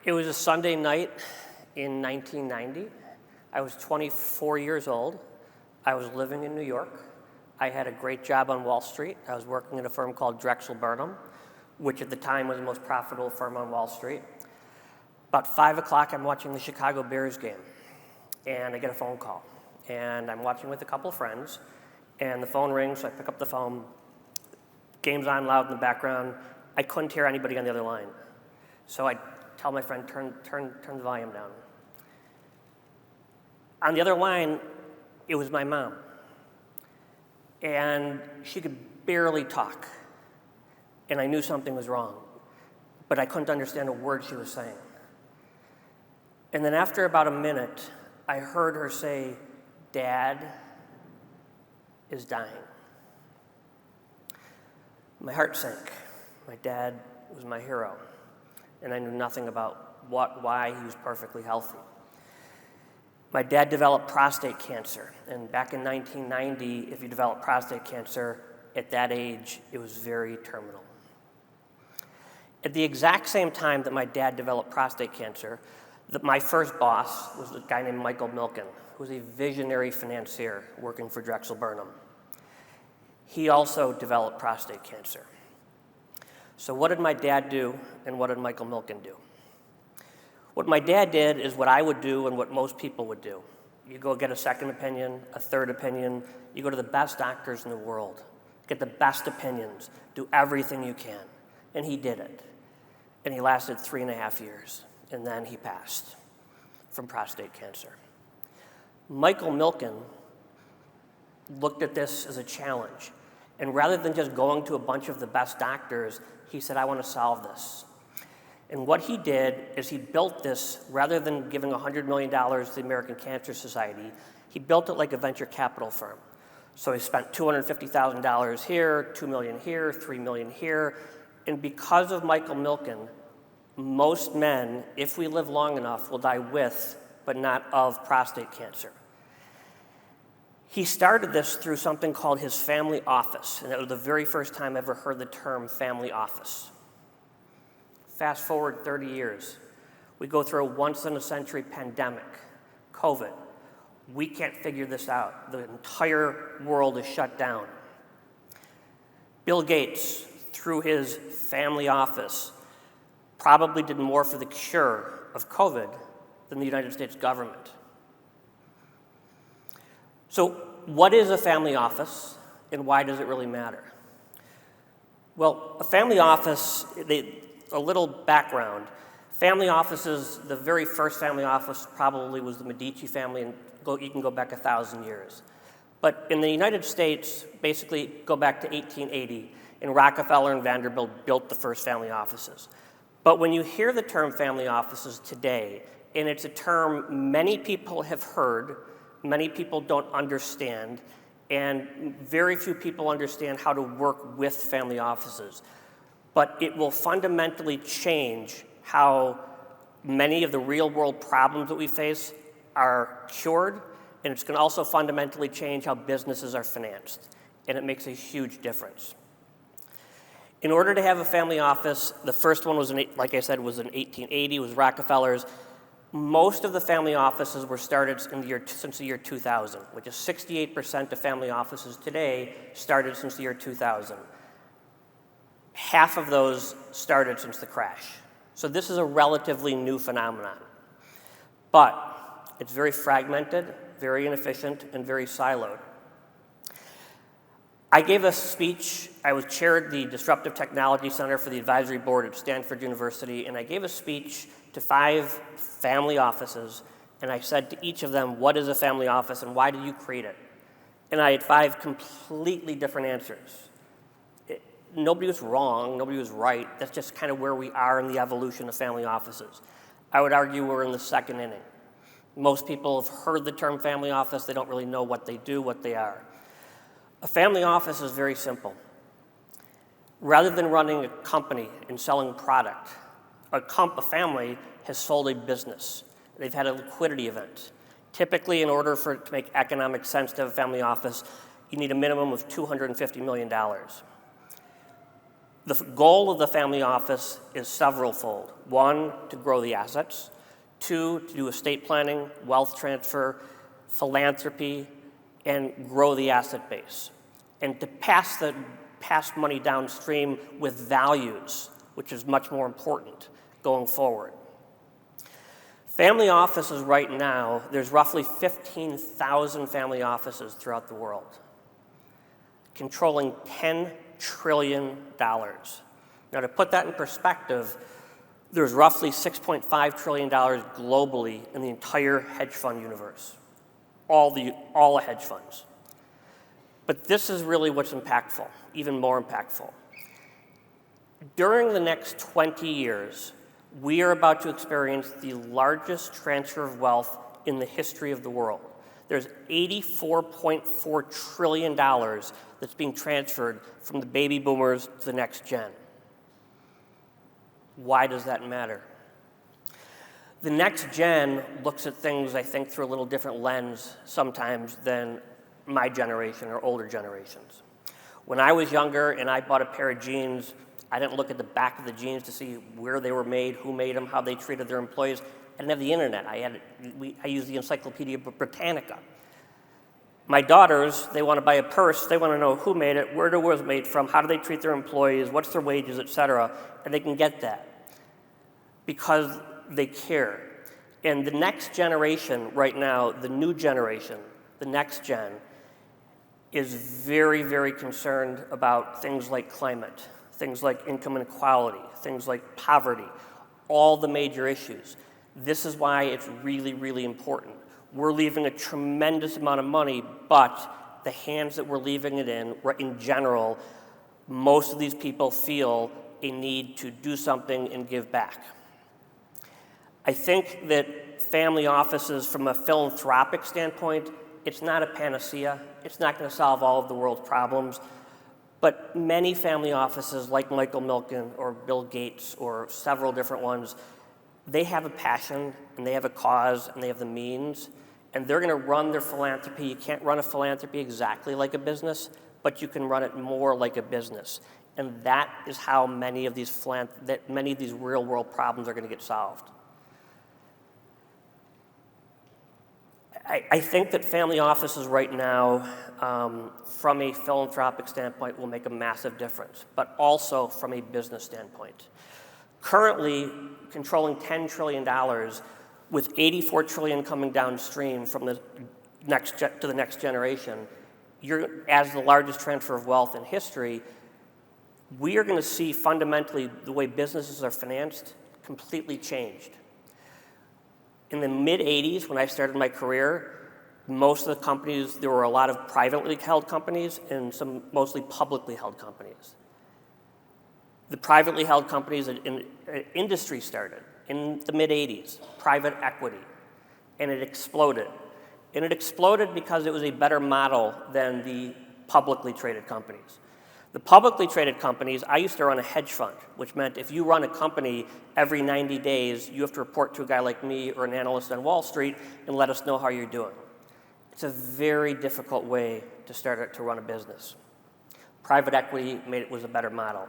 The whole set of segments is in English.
It was a Sunday night in 1990. I was 24 years old. I was living in New York. I had a great job on Wall Street. I was working at a firm called Drexel Burnham, which at the time was the most profitable firm on Wall Street. About 5 o'clock, I'm watching the Chicago Bears game, and I get a phone call. And I'm watching with a couple of friends, and the phone rings, so I pick up the phone. Game's on loud in the background. I couldn't hear anybody on the other line. So I tell my friend, turn the volume down. On the other line, it was my mom. And she could barely talk. And I knew something was wrong, but I couldn't understand a word she was saying. And then after about a minute, I heard her say, "Dad is dying." My heart sank. My dad was my hero, and I knew nothing about why he was perfectly healthy. My dad developed prostate cancer, and back in 1990, if you developed prostate cancer, at that age, it was very terminal. At the exact same time that my dad developed prostate cancer, my first boss was a guy named Michael Milken, who was a visionary financier working for Drexel Burnham. He also developed prostate cancer. So what did my dad do, and what did Michael Milken do? What my dad did is what I would do and what most people would do. You go get a second opinion, a third opinion. You go to the best doctors in the world, get the best opinions, do everything you can. And he did it. And he lasted 3.5 years, and then he passed from prostate cancer. Michael Milken looked at this as a challenge. And rather than just going to a bunch of the best doctors, he said, "I want to solve this." And what he did is he built this, rather than giving $100 million to the American Cancer Society, he built it like a venture capital firm. So he spent $250,000 here, $2 million here, $3 million here. And because of Michael Milken, most men, if we live long enough, will die with, but not of, prostate cancer. He started this through something called his family office, and that was the very first time I ever heard the term family office. Fast forward 30 years. We go through a once-in-a-century pandemic, COVID. We can't figure this out. The entire world is shut down. Bill Gates, through his family office, probably did more for the cure of COVID than the United States government. So what is a family office, and why does it really matter? Well, a family office, a little background. Family offices, the very first family office probably was the Medici family, and you can go back 1,000 years. But in the United States, basically go back to 1880, and Rockefeller and Vanderbilt built the first family offices. But when you hear the term family offices today, and it's a term many people have heard, many people don't understand, and very few people understand how to work with family offices. But it will fundamentally change how many of the real-world problems that we face are cured, and it's going to also fundamentally change how businesses are financed, and it makes a huge difference. In order to have a family office, the first one was, like I said, was in 1880, was Rockefeller's. Most of the family offices were started since the year 2000, which is 68% of family offices today started since the year 2000. Half of those started since the crash. So this is a relatively new phenomenon. But it's very fragmented, very inefficient, and very siloed. I gave a speech. I chaired the Disruptive Technology Center for the Advisory Board at Stanford University, and I gave a speech to 5 family offices, and I said to each of them, "What is a family office, and why did you create it?" And I had 5 completely different answers. Nobody was wrong, nobody was right. That's just kind of where we are in the evolution of family offices. I would argue we're in the second inning. Most people have heard the term family office. They don't really know what they do, what they are. A family office is very simple. Rather than running a company and selling product, a family has sold a business. They've had a liquidity event. Typically, in order for it to make economic sense to have a family office, you need a minimum of $250 million. The goal of the family office is severalfold. One, to grow the assets. Two, to do estate planning, wealth transfer, philanthropy, and grow the asset base. And to pass money downstream with values, which is much more important going forward. Family offices right now, there's roughly 15,000 family offices throughout the world, controlling $10 trillion. Now, to put that in perspective, there's roughly $6.5 trillion globally in the entire hedge fund universe, all the hedge funds. But this is really what's impactful, even more impactful. During the next 20 years, we are about to experience the largest transfer of wealth in the history of the world. There's $84.4 trillion that's being transferred from the baby boomers to the next gen. Why does that matter? The next gen looks at things, I think, through a little different lens sometimes than my generation or older generations. When I was younger and I bought a pair of jeans, I didn't look at the back of the jeans to see where they were made, who made them, how they treated their employees. I didn't have the internet. I used the Encyclopedia Britannica. My daughters, they want to buy a purse. They want to know who made it, where it was made from, how do they treat their employees, what's their wages, et cetera, and they can get that because they care. And the next generation right now, the new generation, the next gen, is very, very concerned about things like climate, things like income inequality, things like poverty, all the major issues. This is why it's really, really important. We're leaving a tremendous amount of money, but the hands that we're leaving it in general, most of these people feel a need to do something and give back. I think that family offices, from a philanthropic standpoint, it's not a panacea. It's not going to solve all of the world's problems. But many family offices, like Michael Milken or Bill Gates or several different ones, they have a passion and they have a cause and they have the means, and they're going to run their philanthropy. You can't run a philanthropy exactly like a business, but you can run it more like a business. And that is how many of these real world problems are going to get solved. I think that family offices right now, from a philanthropic standpoint, will make a massive difference, but also from a business standpoint. Currently, controlling $10 trillion, with $84 trillion coming downstream from the to the next generation, as the largest transfer of wealth in history, we are going to see fundamentally the way businesses are financed completely changed. In the mid-'80s, when I started my career, most of the companies, there were a lot of privately held companies and some mostly publicly held companies. The privately held companies in industry started in the mid-'80s, private equity, and it exploded. And it exploded because it was a better model than the publicly traded companies. The publicly traded companies, I used to run a hedge fund, which meant if you run a company every 90 days, you have to report to a guy like me or an analyst on Wall Street and let us know how you're doing. It's a very difficult way to run a business. Private equity was a better model.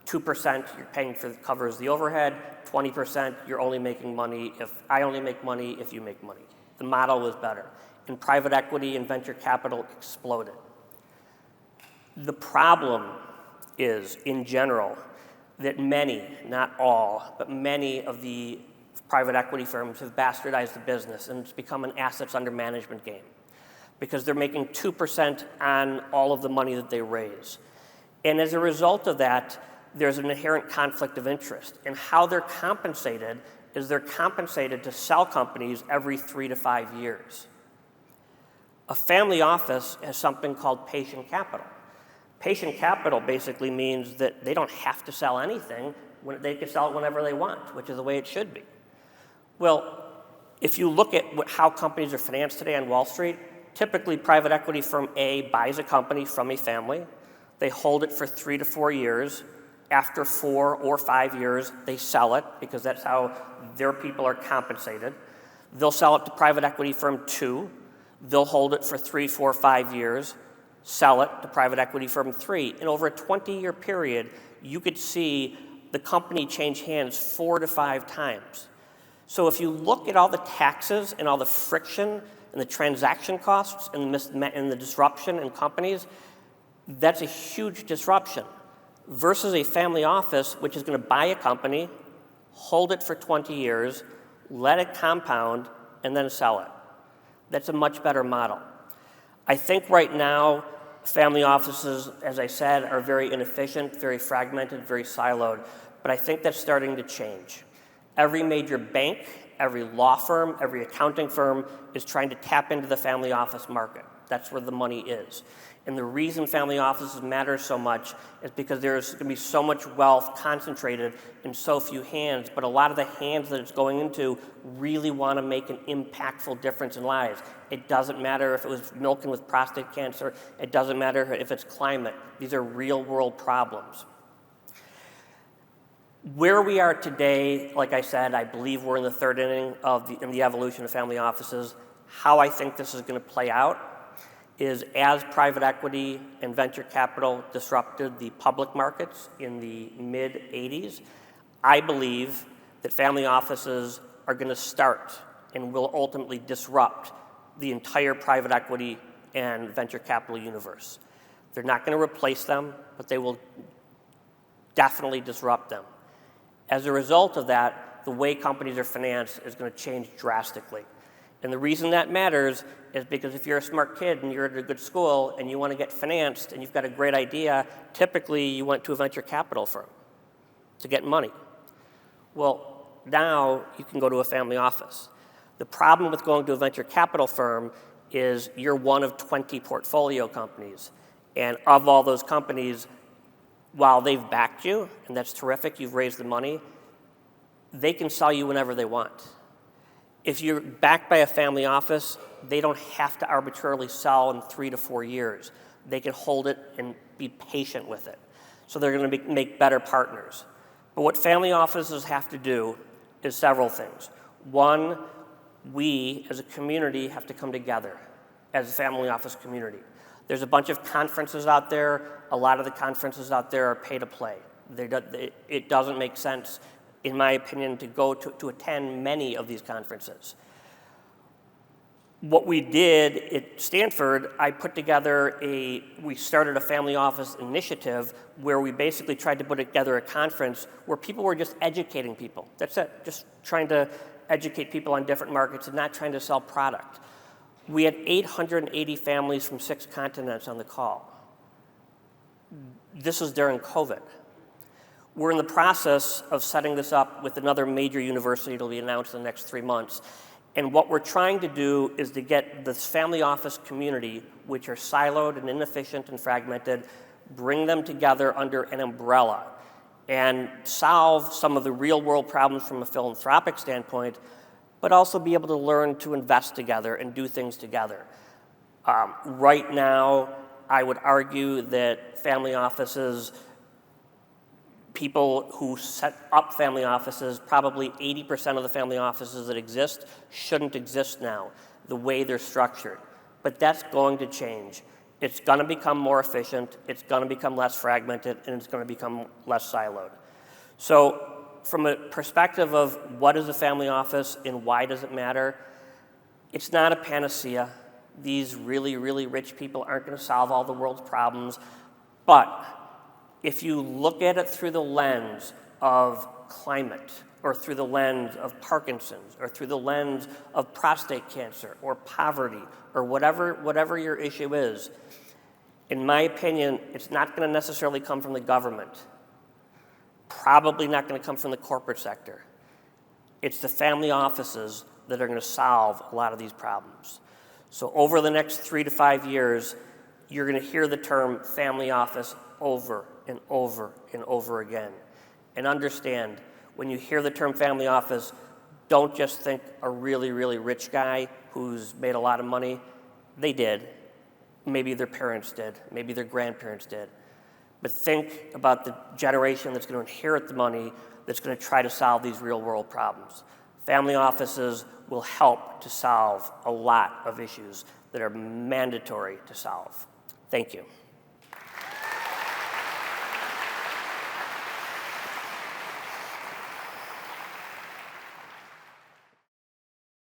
2% you're paying for covers the overhead, 20% you're only making money I only make money if you make money. The model was better. And private equity and venture capital exploded. The problem is, in general, that many, not all, but many of the private equity firms have bastardized the business, and it's become an assets under management game because they're making 2% on all of the money that they raise. And as a result of that, there's an inherent conflict of interest. And how they're compensated is they're compensated to sell companies every 3 to 5 years. A family office has something called patient capital. Patient capital basically means that they don't have to sell anything. They can sell it whenever they want, which is the way it should be. Well, if you look at how companies are financed today on Wall Street, typically private equity firm A buys a company from a family. They hold it for 3 to 4 years. After 4 or 5 years, they sell it because that's how their people are compensated. They'll sell it to private equity firm 2. They'll hold it for 3, 4, 5 years. sell it to private equity firm 3. And over a 20-year period, you could see the company change hands 4 to 5 times. So if you look at all the taxes and all the friction and the transaction costs and the disruption in companies, that's a huge disruption versus a family office which is going to buy a company, hold it for 20 years, let it compound, and then sell it. That's a much better model. I think right now, family offices, as I said, are very inefficient, very fragmented, very siloed, but I think that's starting to change. Every major bank, every law firm, every accounting firm is trying to tap into the family office market. That's where the money is. And the reason family offices matter so much is because there's going to be so much wealth concentrated in so few hands, but a lot of the hands that it's going into really want to make an impactful difference in lives. It doesn't matter if it was milking with prostate cancer. It doesn't matter if it's climate. These are real-world problems. Where we are today, like I said, I believe we're in the third inning in the evolution of family offices. How I think this is going to play out is as private equity and venture capital disrupted the public markets in the mid-'80s, I believe that family offices are going to start and will ultimately disrupt the entire private equity and venture capital universe. They're not going to replace them, but they will definitely disrupt them. As a result of that, the way companies are financed is going to change drastically. And the reason that matters is because if you're a smart kid and you're at a good school and you want to get financed and you've got a great idea, typically you went to a venture capital firm to get money. Well, now you can go to a family office. The problem with going to a venture capital firm is you're one of 20 portfolio companies. And of all those companies, while they've backed you, and that's terrific, you've raised the money, they can sell you whenever they want. If you're backed by a family office, they don't have to arbitrarily sell in 3 to 4 years. They can hold it and be patient with it. So they're going to make better partners. But what family offices have to do is several things. One, we as a community have to come together as a family office community. There's a bunch of conferences out there. A lot of the conferences out there are pay to play. It doesn't make sense, in my opinion, to go to attend many of these conferences. What we did at Stanford, I put together we started a family office initiative where we basically tried to put together a conference where people were just educating people. That's it, just trying to educate people on different markets and not trying to sell product. We had 880 families from 6 continents on the call. This was during COVID. We're in the process of setting this up with another major university. It'll be announced in the next 3 months. And what we're trying to do is to get this family office community, which are siloed and inefficient and fragmented, bring them together under an umbrella and solve some of the real world problems from a philanthropic standpoint, but also be able to learn to invest together and do things together. Right now, I would argue that family offices, people who set up family offices, probably 80% of the family offices that exist shouldn't exist now, the way they're structured. But that's going to change. It's going to become more efficient, it's going to become less fragmented, and it's going to become less siloed. So from a perspective of what is a family office and why does it matter, it's not a panacea. These really, really rich people aren't going to solve all the world's problems. But if you look at it through the lens of climate, or through the lens of Parkinson's, or through the lens of prostate cancer, or poverty, or whatever your issue is, in my opinion, it's not going to necessarily come from the government. Probably not going to come from the corporate sector. It's the family offices that are going to solve a lot of these problems. So over the next 3 to 5 years, you're going to hear the term family office over and over and over again. And understand, when you hear the term family office, don't just think a really, really rich guy who's made a lot of money. They did. Maybe their parents did. Maybe their grandparents did. But think about the generation that's going to inherit the money that's going to try to solve these real world problems. Family offices will help to solve a lot of issues that are mandatory to solve. Thank you.